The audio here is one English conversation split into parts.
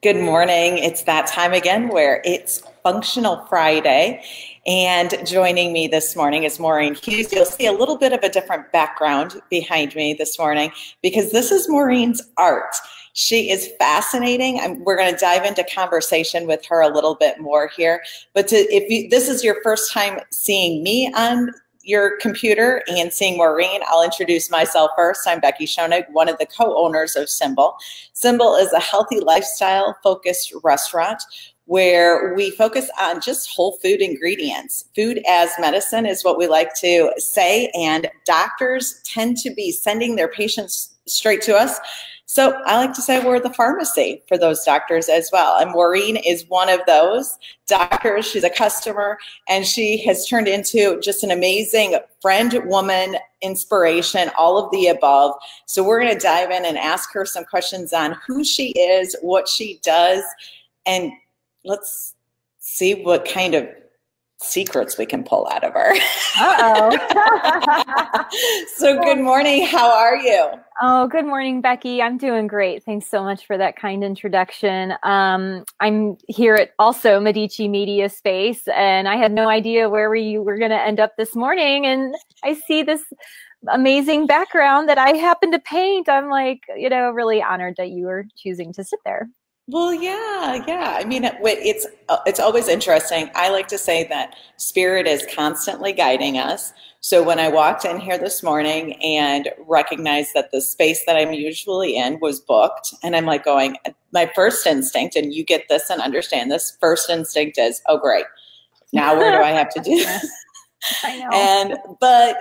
Good morning. It's that time again where it's Functional Friday. And joining me this morning is Maureen Hughes. You'll see a little bit of a different background behind me this morning because this is Maureen's art. She is fascinating. We're going to dive into conversation with her a little bit more here. But if this is your first time seeing me on your computer and seeing Maureen, I'll introduce myself first. I'm Becky Schoenig, one of the co-owners of Symbol. Symbol is a healthy lifestyle-focused restaurant where we focus on just whole food ingredients. Food as medicine is what we like to say, and doctors tend to be sending their patients straight to us. So I like to say we're the pharmacy for those doctors as well. And Maureen is one of those doctors. She's a customer, and she has turned into just an amazing friend, woman, inspiration, all of the above. So we're going to dive in and ask her some questions on who she is, what she does, and let's see what kind of secrets we can pull out of her. Uh-oh. So good morning. How are you? Oh, good morning, Becky. I'm doing great. Thanks so much for that kind introduction. I'm here at also Medici Media Space, and I had no idea where we were going to end up this morning. And I see this amazing background that I happen to paint. I'm like, really honored that you were choosing to sit there. Well, yeah. I mean, it's always interesting. I like to say that spirit is constantly guiding us. So when I walked in here this morning and recognized that the space that I'm usually in was booked, and I'm like going, my first instinct, and you get this and understand this, first instinct is, oh, great. Now where do I have to do this? I know. But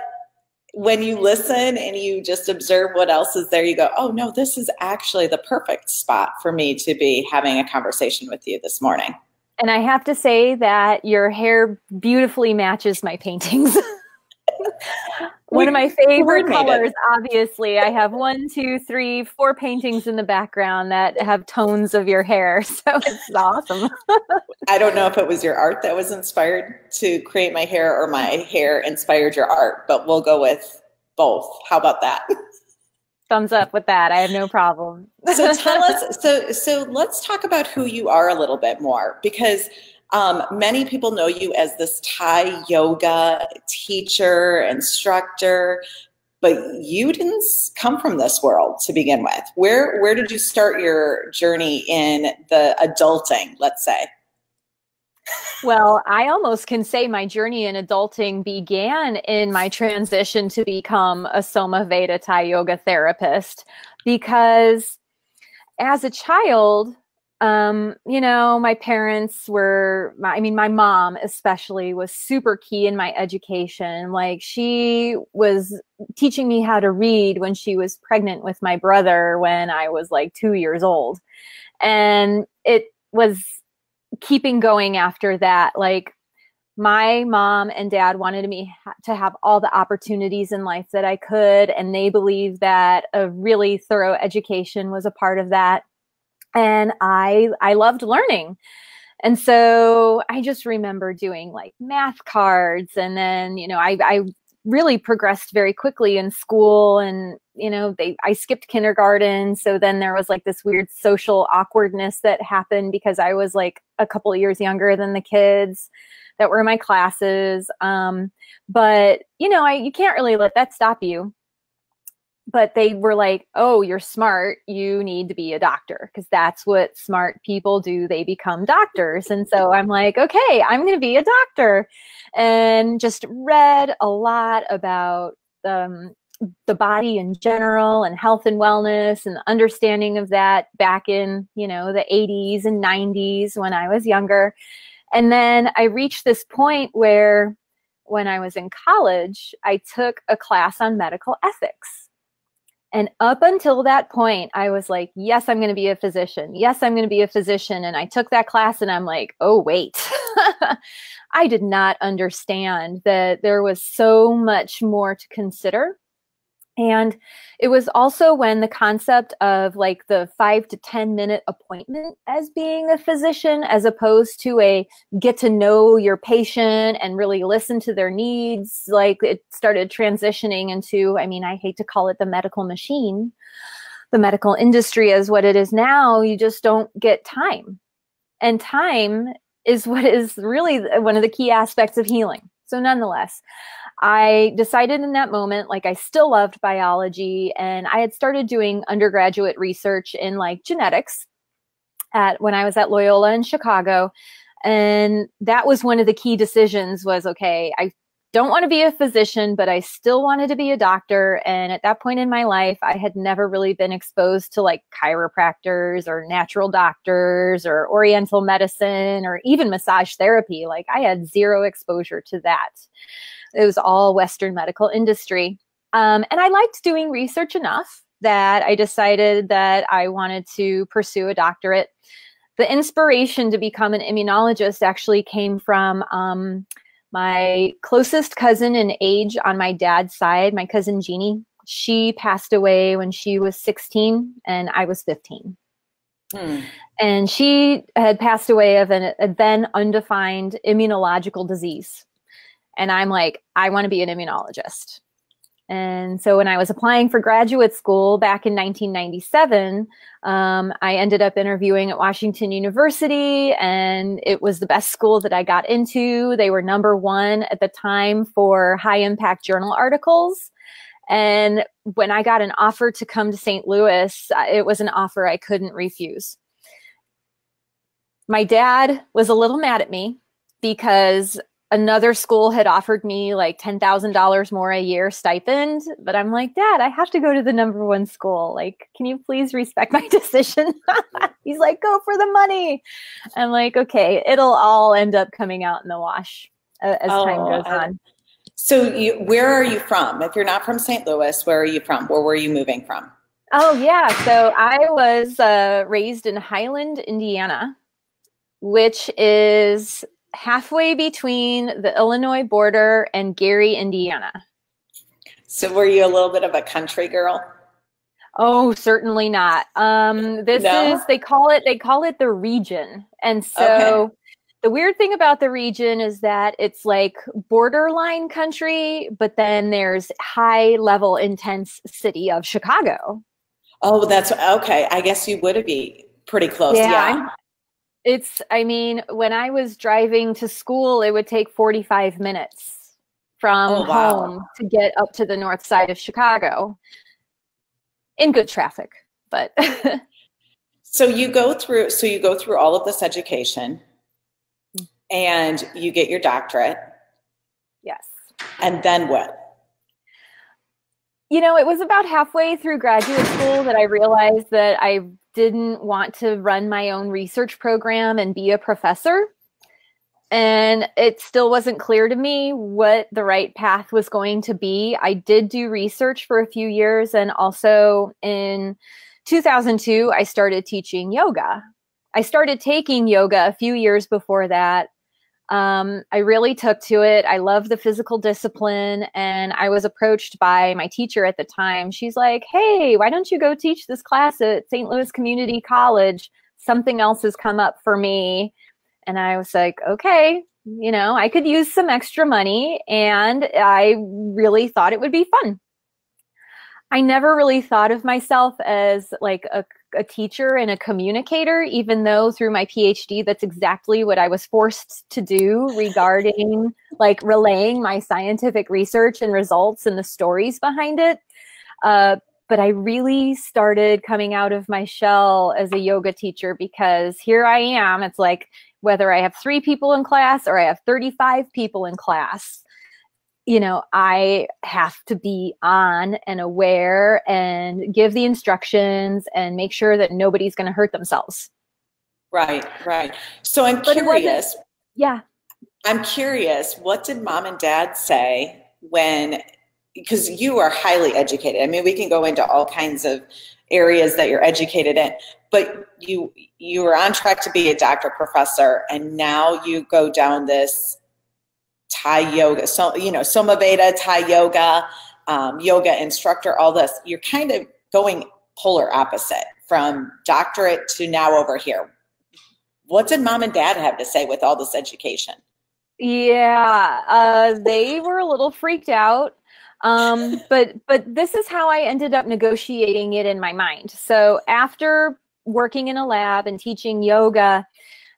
when you listen and you just observe what else is there, you go, oh no, this is actually the perfect spot for me to be having a conversation with you this morning. And I have to say that your hair beautifully matches my paintings. One of my favorite colors, obviously. I have 1, 2, 3, 4 paintings in the background that have tones of your hair. So it's awesome. I don't know if it was your art that was inspired to create my hair or my hair inspired your art, but we'll go with both. How about that? Thumbs up with that. I have no problem. So tell us, so let's talk about who you are a little bit more, because many people know you as this Thai yoga teacher, instructor, but you didn't come from this world to begin with. Where did you start your journey in the adulting, let's say? Well, I almost can say my journey in adulting began in my transition to become a Soma Veda Thai yoga therapist, because as a child, my parents were, my mom especially was super key in my education. Like, she was teaching me how to read when she was pregnant with my brother when I was like 2 years old. And it was keeping going after that. Like, my mom and dad wanted me to have all the opportunities in life that I could. And they believed that a really thorough education was a part of that. And I loved learning. And so I just remember doing like math cards. And then, I really progressed very quickly in school, and, I skipped kindergarten. So then there was like this weird social awkwardness that happened because I was like a couple of years younger than the kids that were in my classes. But, you can't really let that stop you. But they were like, oh, you're smart. You need to be a doctor, because that's what smart people do. They become doctors. And so I'm like, okay, I'm going to be a doctor, and just read a lot about the body in general and health and wellness and the understanding of that back in, the 80s and 90s when I was younger. And then I reached this point where when I was in college, I took a class on medical ethics. And up until that point, I was like, yes, I'm going to be a physician. Yes, I'm going to be a physician. And I took that class and I'm like, oh, wait, I did not understand that there was so much more to consider. And it was also when the concept of like the 5 to 10 minute appointment as being a physician, as opposed to a get to know your patient and really listen to their needs, like it started transitioning into, I hate to call it the medical machine, the medical industry as what it is now, you just don't get time. And time is what is really one of the key aspects of healing. So nonetheless, I decided in that moment, like, I still loved biology, and I had started doing undergraduate research in like genetics when I was at Loyola in Chicago. And that was one of the key decisions was, okay, I don't want to be a physician, but I still wanted to be a doctor. And at that point in my life, I had never really been exposed to like chiropractors or natural doctors or oriental medicine or even massage therapy. Like, I had zero exposure to that. It was all Western medical industry. And I liked doing research enough that I decided that I wanted to pursue a doctorate. The inspiration to become an immunologist actually came from my closest cousin in age on my dad's side, my cousin Jeannie. She passed away when she was 16 and I was 15. And she had passed away of a then undefined immunological disease. And I'm like, I want to be an immunologist. And so when I was applying for graduate school back in 1997, I ended up interviewing at Washington University, and it was the best school that I got into. They were #1 at the time for high impact journal articles. And when I got an offer to come to St. Louis, it was an offer I couldn't refuse. My dad was a little mad at me because another school had offered me like $10,000 more a year stipend. But I'm like, Dad, I have to go to the #1 school. Like, can you please respect my decision? He's like, go for the money. I'm like, okay, it'll all end up coming out in the wash as time goes on. So where are you from? If you're not from St. Louis, where are you from? Where were you moving from? Oh, yeah. So I was raised in Highland, Indiana, which is halfway between the Illinois border and Gary, Indiana. So were you a little bit of a country girl? Oh, certainly not. They call it the region. And so the weird thing about the region is that it's like borderline country, but then there's high level intense city of Chicago. Oh, that's okay. I guess you would be pretty close. Yeah. When I was driving to school, it would take 45 minutes from home to get up to the north side of Chicago in good traffic. But so you go through all of this education and you get your doctorate. Yes. And then what? It was about halfway through graduate school that I realized that I didn't want to run my own research program and be a professor. And it still wasn't clear to me what the right path was going to be. I did do research for a few years. And also in 2002, I started teaching yoga. I started taking yoga a few years before that. I really took to it. I love the physical discipline, and I was approached by my teacher at the time. She's like, hey, why don't you go teach this class at St. Louis Community College? Something else has come up for me. And I was like, okay, I could use some extra money, and I really thought it would be fun. I never really thought of myself as like a teacher and a communicator, even though through my PhD, that's exactly what I was forced to do regarding like relaying my scientific research and results and the stories behind it. But I really started coming out of my shell as a yoga teacher, because here I am. It's like, whether I have 3 people in class or I have 35 people in class, I have to be on and aware and give the instructions and make sure that nobody's going to hurt themselves. Right, right. So I'm curious. Yeah. I'm curious, what did Mom and Dad say because you are highly educated. I mean, we can go into all kinds of areas that you're educated in, but you were on track to be a doctor, professor, and now you go down this Thai yoga, Soma Veda, Thai yoga, yoga instructor, all this. You're kind of going polar opposite from doctorate to now over here. What did Mom and Dad have to say with all this education? Yeah, they were a little freaked out. But this is how I ended up negotiating it in my mind. So after working in a lab and teaching yoga,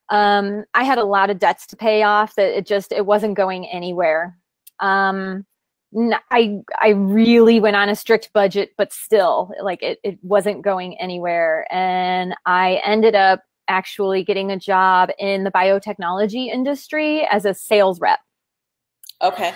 I had a lot of debts to pay off that it wasn't going anywhere. I really went on a strict budget, but still, like it wasn't going anywhere. And I ended up actually getting a job in the biotechnology industry as a sales rep. Okay.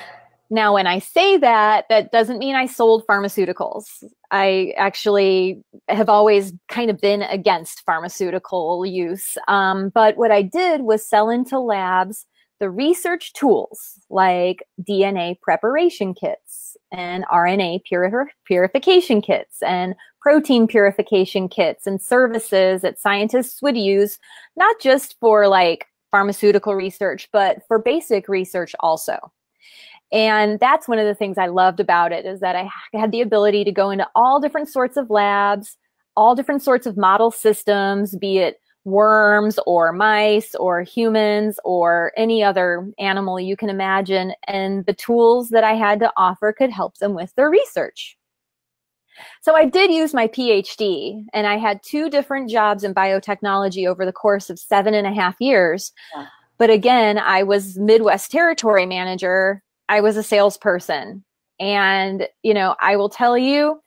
Now, when I say that, that doesn't mean I sold pharmaceuticals. I actually have always kind of been against pharmaceutical use. But what I did was sell into labs the research tools like DNA preparation kits and RNA purification kits and protein purification kits and services that scientists would use, not just for like pharmaceutical research, but for basic research also. And that's one of the things I loved about it, is that I had the ability to go into all different sorts of labs, all different sorts of model systems, be it worms or mice or humans or any other animal you can imagine. And the tools that I had to offer could help them with their research. So I did use my PhD, and I had 2 different jobs in biotechnology over the course of 7.5 years. Yeah. But again, I was Midwest territory manager. I was a salesperson. And, you know, I will tell you,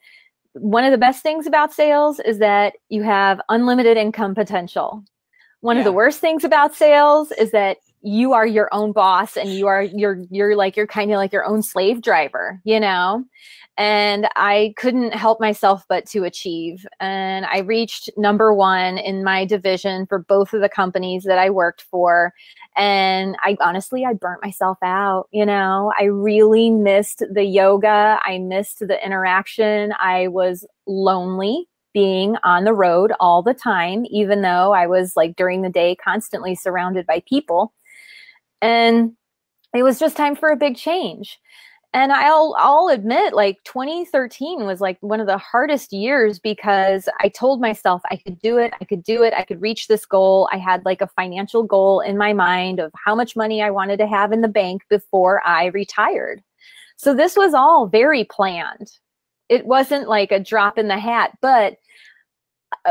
one of the best things about sales is that you have unlimited income potential. One of the worst things about sales is that you are your own boss, and you're kind of like your own slave driver, you know? And I couldn't help myself but to achieve. And I reached #1 in my division for both of the companies that I worked for. And I burnt myself out. You know, I really missed the yoga. I missed the interaction. I was lonely being on the road all the time, even though I was like during the day constantly surrounded by people. And it was just time for a big change. And I'll admit, like 2013 was like one of the hardest years, because I told myself I could do it. I could do it. I could reach this goal. I had like a financial goal in my mind of how much money I wanted to have in the bank before I retired. So this was all very planned. It wasn't like a drop in the hat, but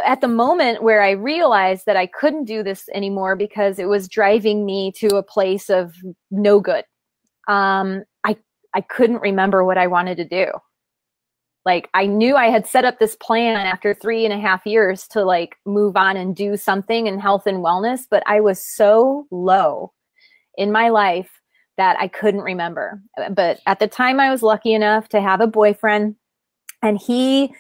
at the moment where I realized that I couldn't do this anymore because it was driving me to a place of no good, I couldn't remember what I wanted to do. Like, I knew I had set up this plan after 3.5 years to like move on and do something in health and wellness, but I was so low in my life that I couldn't remember. But at the time, I was lucky enough to have a boyfriend, and he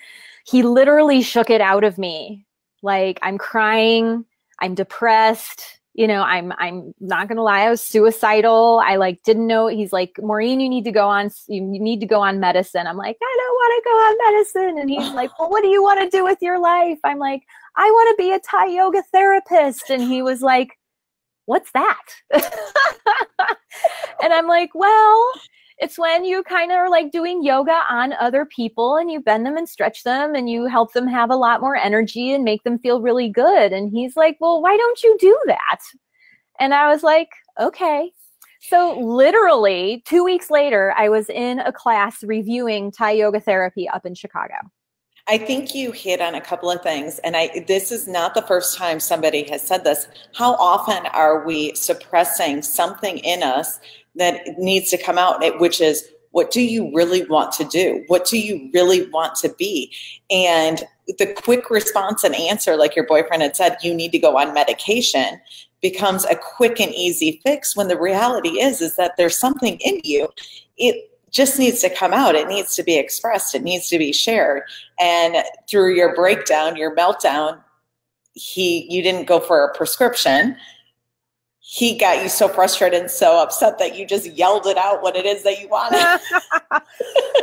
literally shook it out of me. Like, I'm crying, I'm depressed. You know, I'm not going to lie, I was suicidal. I like didn't know. He's like, Maureen, you need to go on medicine. I'm like, I don't want to go on medicine. And he's like, well, what do you want to do with your life? I'm like, I want to be a Thai yoga therapist. And he was like, what's that? And I'm like, well, it's when you kind of are like doing yoga on other people, and you bend them and stretch them, and you help them have a lot more energy and make them feel really good. And he's like, well, why don't you do that? And I was like, okay. So literally 2 weeks later, I was in a class reviewing Thai yoga therapy up in Chicago. I think you hit on a couple of things, and this is not the first time somebody has said this. How often are we suppressing something in us that needs to come out, which is, what do you really want to do? What do you really want to be? And the quick response and answer, like your boyfriend had said, you need to go on medication, becomes a quick and easy fix, when the reality is that there's something in you. It just needs to come out. It needs to be expressed. It needs to be shared. And through your breakdown, your meltdown, you didn't go for a prescription. He got you so frustrated and so upset that you just yelled it out, what it is that you wanted.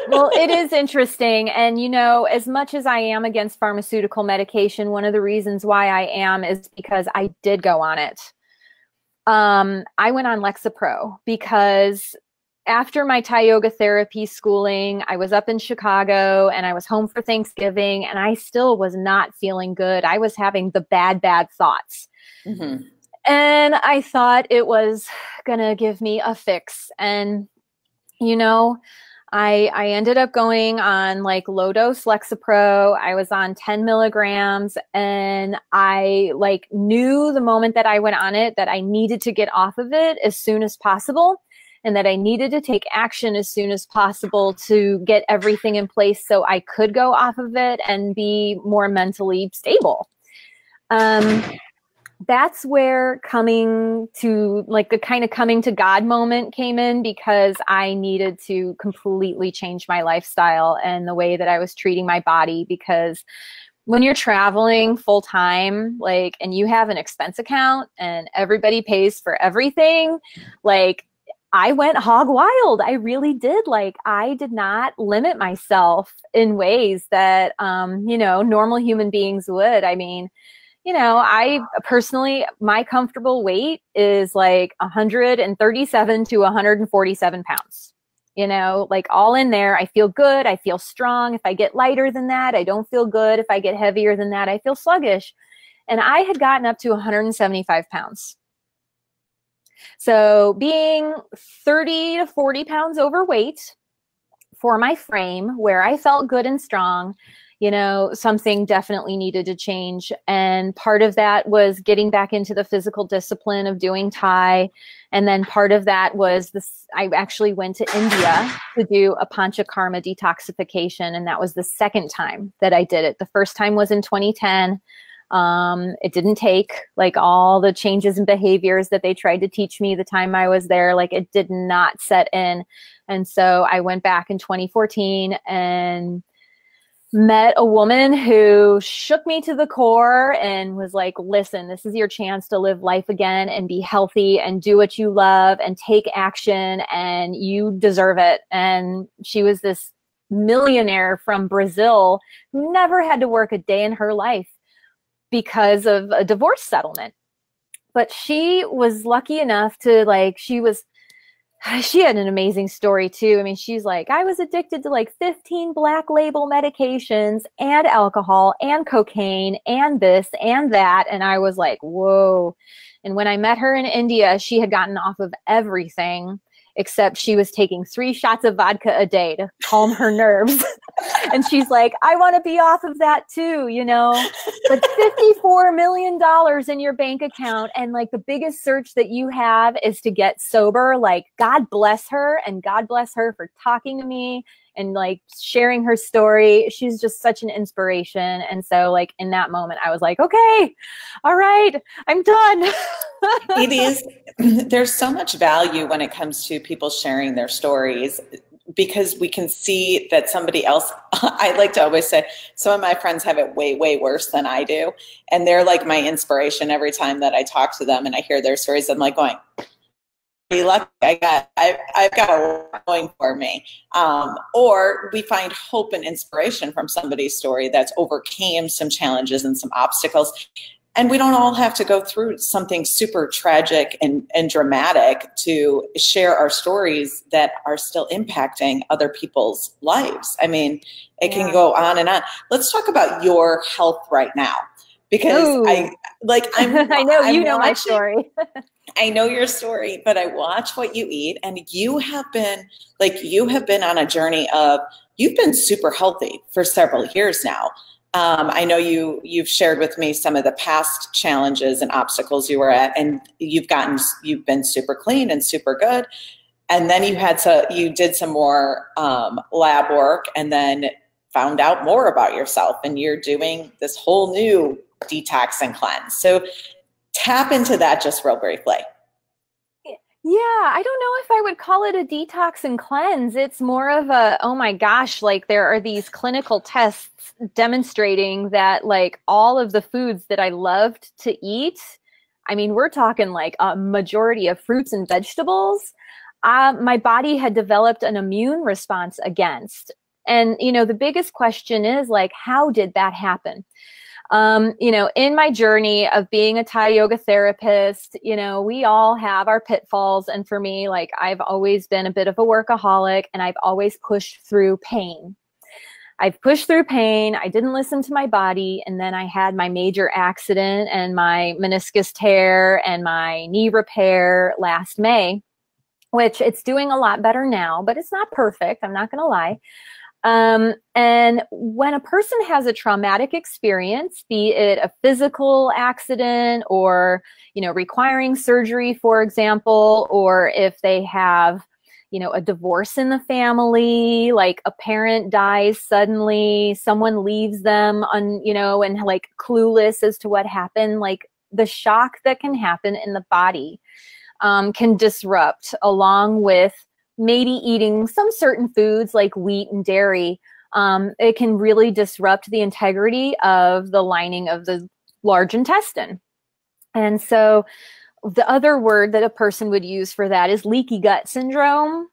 Well, it is interesting. And, you know, as much as I am against pharmaceutical medication, one of the reasons why I am is because I did go on it. I went on Lexapro because after my Thai yoga therapy schooling, I was up in Chicago and I was home for Thanksgiving, and I still was not feeling good. I was having the bad thoughts. Mm-hmm. And I thought it was going to give me a fix. And, you know, I ended up going on like low dose Lexapro. I was on 10 milligrams, and I like knew the moment that I went on it that I needed to get off of it as soon as possible, and that I needed to take action as soon as possible to get everything in place so I could go off of it and be more mentally stable. That's where coming to like the kind of coming to God moment came in, because I needed to completely change my lifestyle and the way that I was treating my body. Because when you're traveling full time, like, and you have an expense account and everybody pays for everything, like, I went hog wild. I really did. Like, I did not limit myself in ways that, normal human beings would. I mean, I personally, my comfortable weight is like 137 to 147 pounds, like all in there. I feel good. I feel strong. If I get lighter than that, I don't feel good. If I get heavier than that, I feel sluggish. And I had gotten up to 175 pounds. So being 30 to 40 pounds overweight for my frame, where I felt good and strong, something definitely needed to change. And part of that was getting back into the physical discipline of doing Thai. And then part of that was I actually went to India to do a panchakarma detoxification. And that was the second time that I did it. The first time was in 2010. It didn't take, like, all the changes in behaviors that they tried to teach me the time I was there. Like, it did not set in. And so I went back in 2014 and met a woman who shook me to the core and was like, listen, this is your chance to live life again and be healthy and do what you love and take action, and you deserve it. And she was this millionaire from Brazil who never had to work a day in her life because of a divorce settlement. But she was lucky enough to, like, she had an amazing story too. I mean, she's like, I was addicted to like 15 black label medications and alcohol and cocaine and this and that. And I was like, whoa. And when I met her in India, she had gotten off of everything except she was taking 3 shots of vodka a day to calm her nerves. And she's like, I want to be off of that too, but $54 million in your bank account. And like the biggest search that you have is to get sober. Like, God bless her, and God bless her for talking to me and like sharing her story. She's just such an inspiration. And so like in that moment, I was like, okay, all right, I'm done. It is, there's so much value when it comes to people sharing their stories, because we can see that somebody else, I like to always say, some of my friends have it way, way worse than I do. And they're like my inspiration every time that I talk to them and I hear their stories. I'm like going, pretty lucky. I've got a lot going for me. Or we find hope and inspiration from somebody's story that's overcame some challenges and some obstacles. And we don't all have to go through something super tragic and dramatic to share our stories that are still impacting other people's lives. I mean, it can go on and on. Let's talk about your health right now, because I know you know my story. I know your story, but I watch what you eat, and you have been on a journey of, you've been super healthy for several years now. I know you've shared with me some of the past challenges and obstacles you were at, and you've been super clean and super good. And then you did some more lab work, and then found out more about yourself, and you're doing this whole new detox and cleanse. So tap into that just real briefly. Yeah, I don't know if I would call it a detox and cleanse. It's more of a, oh my gosh, like there are these clinical tests demonstrating that like all of the foods that I loved to eat, I mean, we're talking like a majority of fruits and vegetables, my body had developed an immune response against. And, the biggest question is like, how did that happen? In my journey of being a Thai yoga therapist, we all have our pitfalls. And for me, like, I've always been a bit of a workaholic, and I've always pushed through pain. I've pushed through pain. I didn't listen to my body. And then I had my major accident and my meniscus tear and my knee repair last May. which it's doing a lot better now, but it's not perfect. I'm not going to lie. And when a person has a traumatic experience, be it a physical accident or, requiring surgery, for example, or if they have, a divorce in the family, like a parent dies suddenly, someone leaves them and like clueless as to what happened, like the shock that can happen in the body, can disrupt, along with maybe eating some certain foods like wheat and dairy. It can really disrupt the integrity of the lining of the large intestine. And so the other word that a person would use for that is leaky gut syndrome.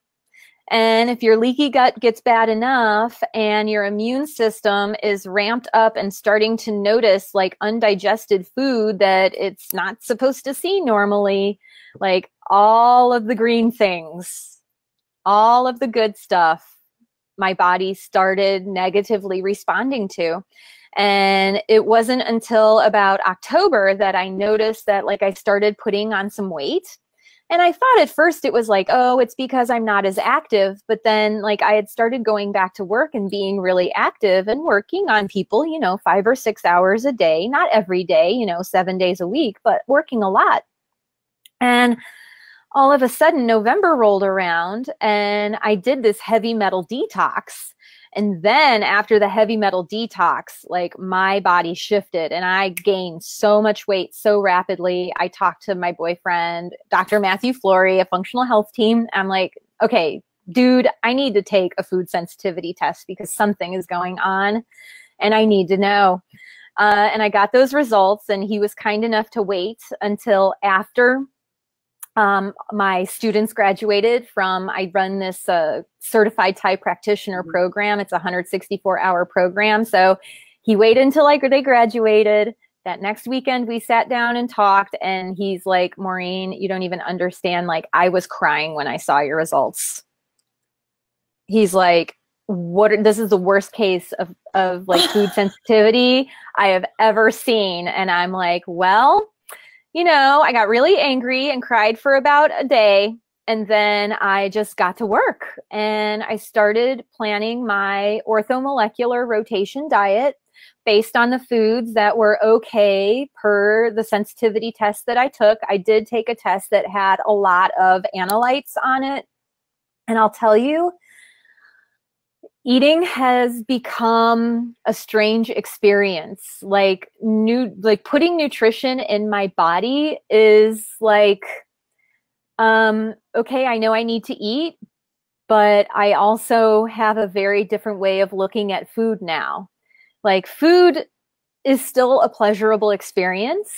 And if your leaky gut gets bad enough and your immune system is ramped up and starting to notice like undigested food that it's not supposed to see normally, like all of the green things, all of the good stuff, my body started negatively responding to. And it wasn't until about October that I noticed that like I started putting on some weight. And I thought at first it was like, oh, it's because I'm not as active. But then like I had started going back to work and being really active and working on people, 5 or 6 hours a day, not every day, 7 days a week, but working a lot. And all of a sudden November rolled around and I did this heavy metal detox. And then after the heavy metal detox, like my body shifted and I gained so much weight so rapidly. I talked to my boyfriend, Dr. Matthew Flory, a functional health team. I'm like, okay, dude, I need to take a food sensitivity test because something is going on and I need to know. And I got those results and he was kind enough to wait until after my students graduated from, I run this certified Thai practitioner program. It's a 164-hour program. So he waited until they graduated. That next weekend we sat down and talked and he's like, Maureen, you don't even understand. Like I was crying when I saw your results. He's like, this is the worst case of like food sensitivity I have ever seen. And I'm like, well, I got really angry and cried for about a day. And then I just got to work and I started planning my orthomolecular rotation diet based on the foods that were okay per the sensitivity test that I took. I did take a test that had a lot of analytes on it. And I'll tell you, eating has become a strange experience. Like putting nutrition in my body is like, okay, I know I need to eat, but I also have a very different way of looking at food now. Like food is still a pleasurable experience.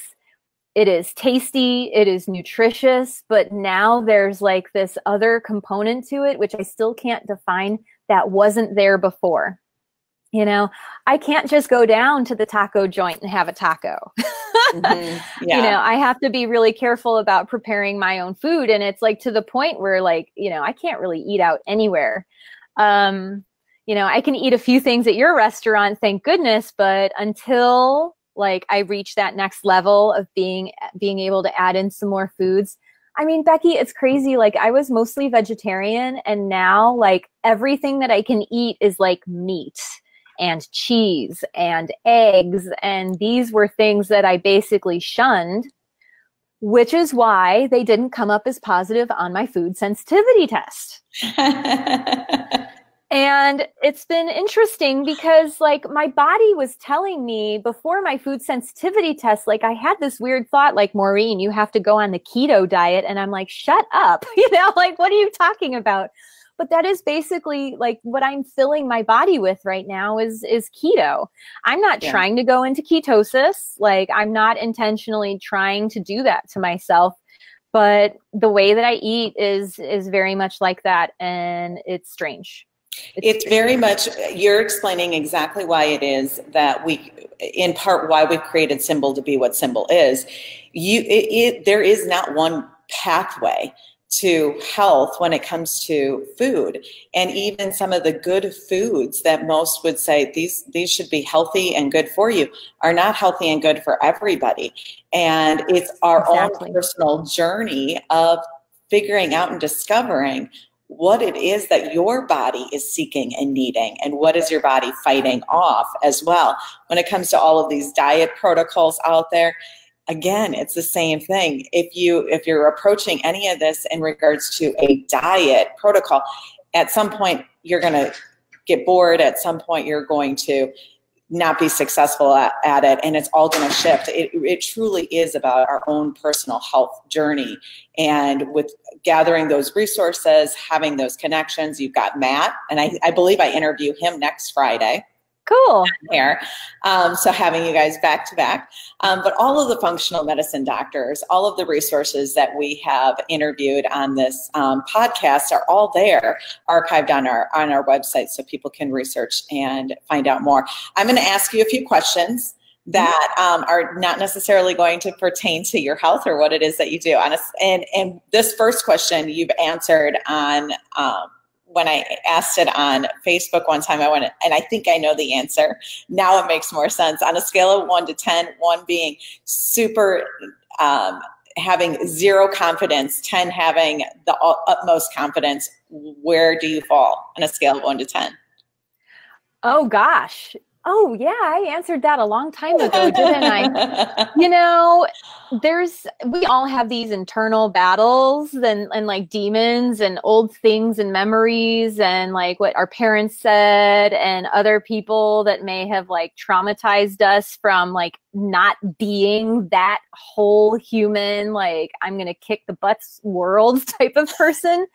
It is tasty, it is nutritious, but now there's like this other component to it, which I still can't define, that wasn't there before. I can't just go down to the taco joint and have a taco. Mm-hmm. Yeah. I have to be really careful about preparing my own food. And it's like to the point where like, I can't really eat out anywhere. I can eat a few things at your restaurant, thank goodness, but until like I reach that next level of being able to add in some more foods. I mean, Becky, it's crazy. Like I was mostly vegetarian and now like everything that I can eat is like meat and cheese and eggs. And these were things that I basically shunned, which is why they didn't come up as positive on my food sensitivity test. And it's been interesting because like my body was telling me before my food sensitivity test, like I had this weird thought like, Maureen, you have to go on the keto diet. And I'm like, shut up. Like, what are you talking about? But that is basically like what I'm filling my body with right now is keto. I'm not trying to go into ketosis. Like I'm not intentionally trying to do that to myself. But the way that I eat is very much like that. And it's strange. It's very much, you're explaining exactly why it is that in part, why we've created Symbol to be what Symbol is. There is not one pathway to health when it comes to food. And even some of the good foods that most would say these should be healthy and good for you are not healthy and good for everybody. And it's our own personal journey of figuring out and discovering what it is that your body is seeking and needing, and what is your body fighting off as well. When it comes to all of these diet protocols out there, again, it's the same thing. If you're approaching any of this in regards to a diet protocol, at some point you're going to get bored. At some point you're going to not be successful at it, and it's all going to shift. It truly is about our own personal health journey. And with gathering those resources, having those connections, you've got Matt, and I believe I interview him next Friday. Cool. Here. So having you guys back to back, but all of the functional medicine doctors, all of the resources that we have interviewed on this podcast are all there, archived on our website, so people can research and find out more. I'm going to ask you a few questions that are not necessarily going to pertain to your health or what it is that you do. And this first question you've answered on when I asked it on Facebook one time, I went, and I think I know the answer. Now it makes more sense. On a scale of 1 to 10, 1 being super, having zero confidence, 10 having the utmost confidence, where do you fall on a scale of 1 to 10? Oh, gosh. Oh, yeah, I answered that a long time ago, didn't I? You know, we all have these internal battles and like demons and old things and memories and like what our parents said and other people that may have like traumatized us from like not being that whole human, like I'm going to kick the butts world type of person.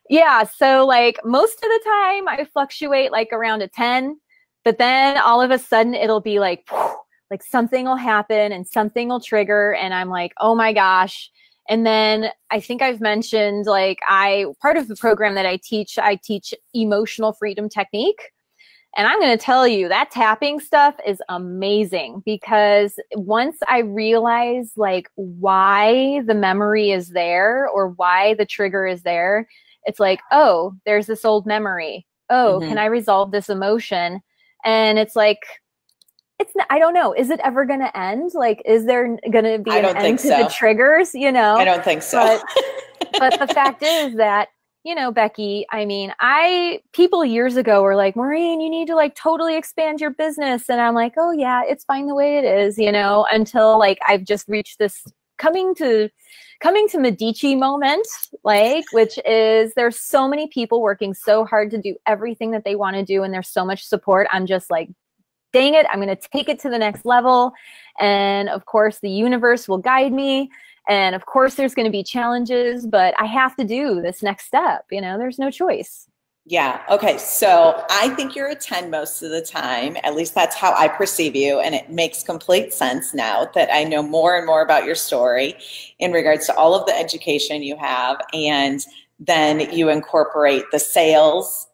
Yeah, so like most of the time I fluctuate like around a 10. But then all of a sudden it'll be like something will happen and something will trigger. And I'm like, oh my gosh. And then I think I've mentioned like part of the program that I teach emotional freedom technique. And I'm going to tell you that tapping stuff is amazing, because once I realize like why the memory is there or why the trigger is there, it's like, oh, there's this old memory. Oh, can I resolve this emotion? And it's like, I don't know. Is it ever going to end? Like, is there going to be an end to the triggers? You know, I don't think so. But the fact is that, you know, Becky, I mean, people years ago were like, Maureen, you need to like totally expand your business. And I'm like, oh yeah, it's fine the way it is, you know, until like I've just reached this coming to Medici moment, like, which is there's so many people working so hard to do everything that they want to do. And there's so much support. I'm just like, dang it, I'm going to take it to the next level. And of course, the universe will guide me. And of course, there's going to be challenges, but I have to do this next step. You know, there's no choice. Yeah. Okay. So I think you're a 10 most of the time. At least that's how I perceive you. And it makes complete sense now that I know more and more about your story in regards to all of the education you have. And then you incorporate the sales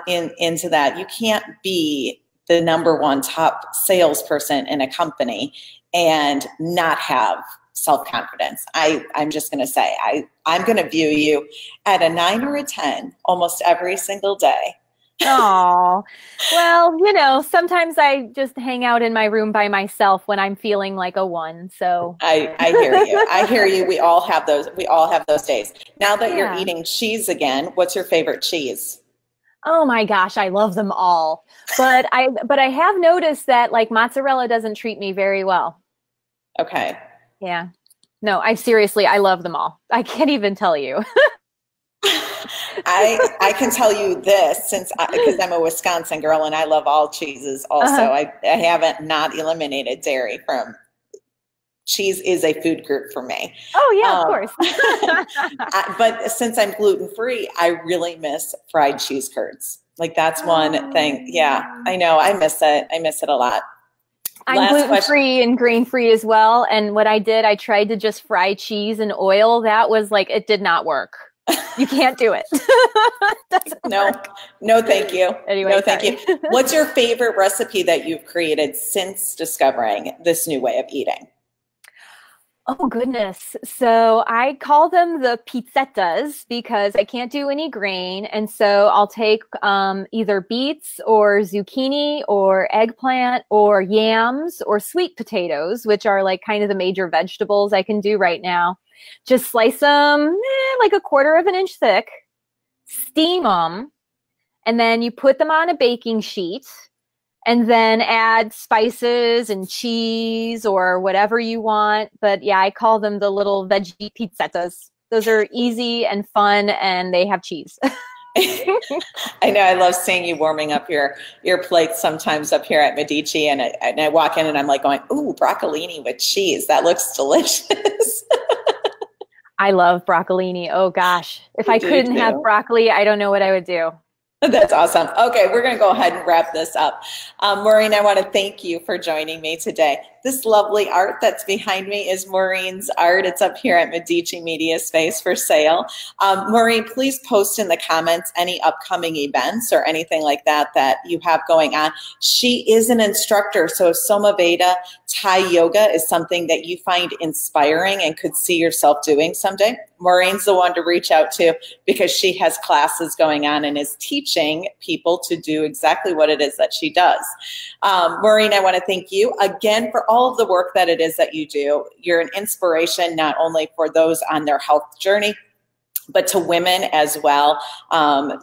into that. You can't be the #1 top salesperson in a company and not have self-confidence. I'm just going to say, I'm going to view you at a 9 or a 10 almost every single day. Oh, well, you know, sometimes I just hang out in my room by myself when I'm feeling like a 1. So I hear you. I hear you. We all have those. We all have those days. Now that you're eating cheese again, what's your favorite cheese? Oh my gosh, I love them all. But I have noticed that like mozzarella doesn't treat me very well. Okay. Yeah. No, I love them all. I can't even tell you. I can tell you this because I'm a Wisconsin girl and I love all cheeses also. I haven't not eliminated dairy from cheese is a food group for me. Oh yeah, of course. But since I'm gluten-free, I really miss fried cheese curds. Like that's one thing. Yeah, I know. I miss it. I miss it a lot. I'm gluten-free and grain-free as well. And what I tried to just fry cheese in oil. That was like, it did not work. You can't do it. No, thank you. Anyway, no, thank you. What's your favorite recipe that you've created since discovering this new way of eating? Oh, goodness. So I call them the pizzettas because I can't do any grain. And so I'll take either beets or zucchini or eggplant or yams or sweet potatoes, which are like kind of the major vegetables I can do right now. Just slice them like a quarter of an inch thick, steam them, and then you put them on a baking sheet and then add spices and cheese or whatever you want. But yeah, I call them the little veggie pizzettas. Those are easy and fun, and they have cheese. I know. I love seeing you warming up your plate sometimes up here at Medici, and I walk in and I'm like going, "Ooh, broccolini with cheese. That looks delicious." I love broccolini. Oh gosh, if I couldn't have broccoli, I don't know what I would do. That's awesome. Okay, we're going to go ahead and wrap this up. Maureen, I want to thank you for joining me today. This lovely art that's behind me is Maureen's art. It's up here at Medici Media Space for sale. Maureen, please post in the comments any upcoming events or anything like that that you have going on. She is an instructor, so if Somaveda Thai Yoga is something that you find inspiring and could see yourself doing someday, Maureen's the one to reach out to because she has classes going on and is teaching people to do exactly what it is that she does. Maureen, I want to thank you again for all of the work that it is that you do. You're an inspiration not only for those on their health journey, but to women as well,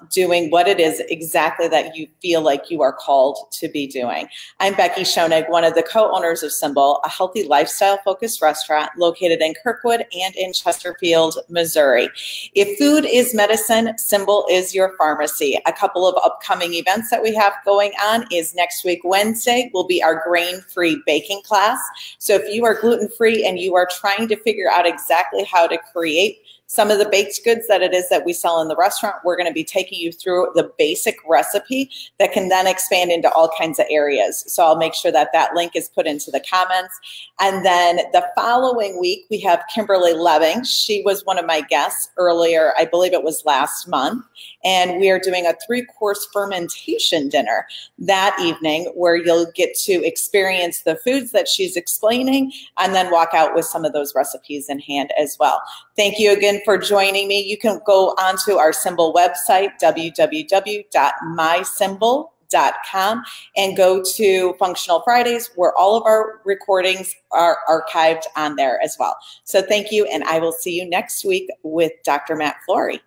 doing what it is exactly that you feel like you are called to be doing. I'm Becky Schoenig, one of the co-owners of Symbol, a healthy lifestyle-focused restaurant located in Kirkwood and in Chesterfield, Missouri. If food is medicine, Symbol is your pharmacy. A couple of upcoming events that we have going on is next week, Wednesday, will be our grain-free baking class. So if you are gluten-free and you are trying to figure out exactly how to create some of the baked goods that it is that we sell in the restaurant, we're going to be taking you through the basic recipe that can then expand into all kinds of areas. So I'll make sure that that link is put into the comments. And then the following week, we have Kimberly Leving. She was one of my guests earlier, I believe it was last month. And we are doing a 3-course fermentation dinner that evening where you'll get to experience the foods that she's explaining and then walk out with some of those recipes in hand as well. Thank you again for joining me. You can go onto our Symbol website, www.mysymbol.com, and go to Functional Fridays where all of our recordings are archived on there as well. So thank you, and I will see you next week with Dr. Matt Flory.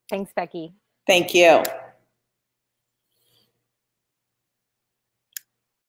Thanks, Becky. Thank you.